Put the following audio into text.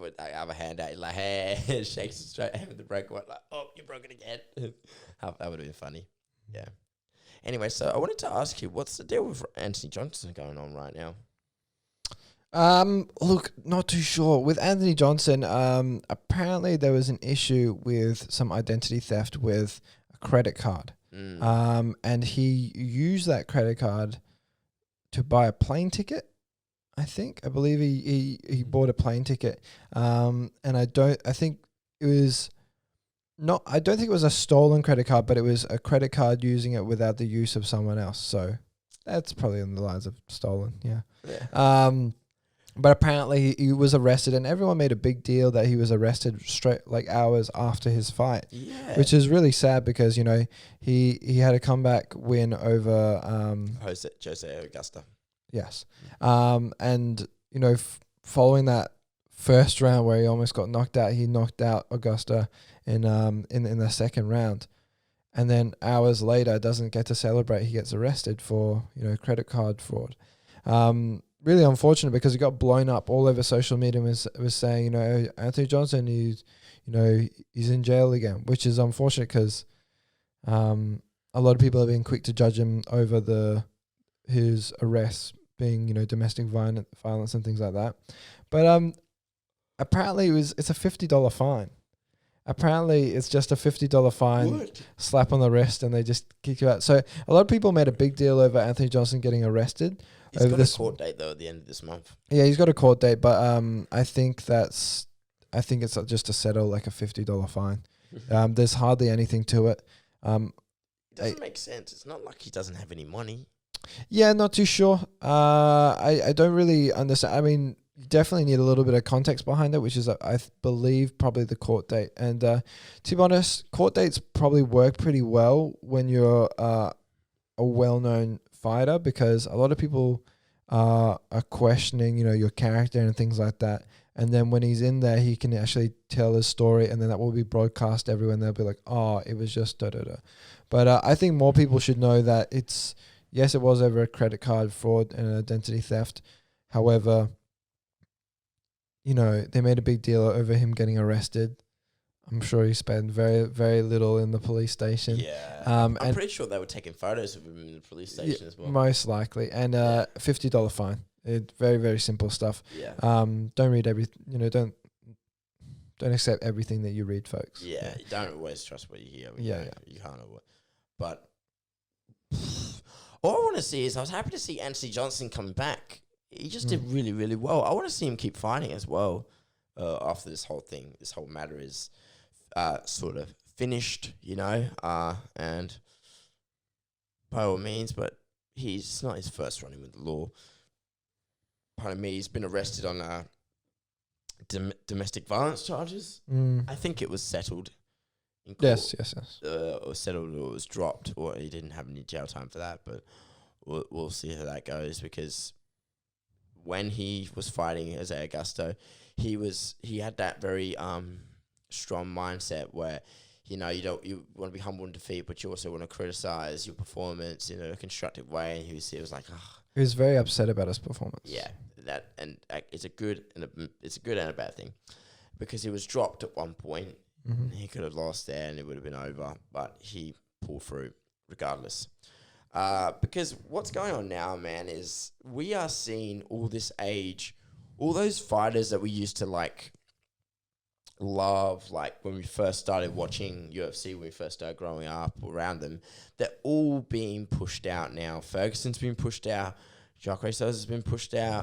put the other hand out, like, hey, shakes it straight hand with the break one, like, oh, you broke it again. That would have been funny. Yeah. Anyway, so I wanted to ask you, what's the deal with Anthony Johnson going on right now? Look, not too sure. With Anthony Johnson, apparently there was an issue with some identity theft with a credit card. And he used that credit card to buy a plane ticket. I believe he bought a plane ticket. And I don't think it was a stolen credit card, but it was a credit card using it without the use of someone else. So that's probably on the lines of stolen. Yeah. But apparently he was arrested, and everyone made a big deal that he was arrested straight like hours after his fight. Yeah. Which is really sad because, you know, he had a comeback win over Jose Augusta. Yes. And, you know, following that first round where he almost got knocked out, he knocked out Augusta in the second round. And then hours later doesn't get to celebrate. He gets arrested for, you know, credit card fraud. Really unfortunate because he got blown up all over social media and was saying, you know, Anthony Johnson, he's in jail again, which is unfortunate because a lot of people have been quick to judge him over his arrests being, you know, domestic violence and things like that. But apparently it's a $50 fine. Apparently it's just a $50 fine, What? slap on the wrist, and they just kick you out. So a lot of people made a big deal over Anthony Johnson getting arrested. He's got a court date, though, at the end of this month. Yeah, he's got a court date, but I think it's just to settle like a $50 fine. There's hardly anything to it. It doesn't make sense. It's not like he doesn't have any money. Yeah, not too sure. I don't really understand. I mean, you definitely need a little bit of context behind it, which is, I believe, probably the court date. And to be honest, court dates probably work pretty well when you're a well-known fighter, because a lot of people are questioning, you know, your character and things like that. And then when he's in there, he can actually tell his story, and then that will be broadcast everywhere, and they'll be like, oh, it was just da-da-da. But I think more people should know that yes, it was over a credit card fraud and identity theft. However, you know, they made a big deal over him getting arrested. I'm sure he spent very, very little in the police station. Yeah. I'm pretty sure they were taking photos of him in the police station as well. Most likely. And $50 fine. Very, very simple stuff. Yeah. Don't read don't accept everything that you read, folks. Yeah. You don't always trust what you hear. You can't avoid. But all I want to see is, I was happy to see Anthony Johnson coming back. He just did really, really well. I want to see him keep fighting as well after this whole matter is sort of finished, you know, and by all means, but it's not his first running with the law. Pardon me, he's been arrested on domestic violence charges. I think it was settled in court. Yes. Or settled, or it was dropped, or he didn't have any jail time for that, but we'll see how that goes, because when he was fighting Jose Augusto, he had that very strong mindset where, you know, you want to be humble in defeat, but you also want to criticize your performance in a constructive way. And he was like, he was very upset about his performance. Yeah, it's a good and a bad thing, because he was dropped at one point. He could have lost there and it would have been over, but he pulled through regardless. Because what's going on now, man, is we are seeing all this age, all those fighters that we used to like love, like when we first started watching UFC, when we first started growing up around them, they're all being pushed out now. Ferguson's been pushed out. Jacare Souza has been pushed out.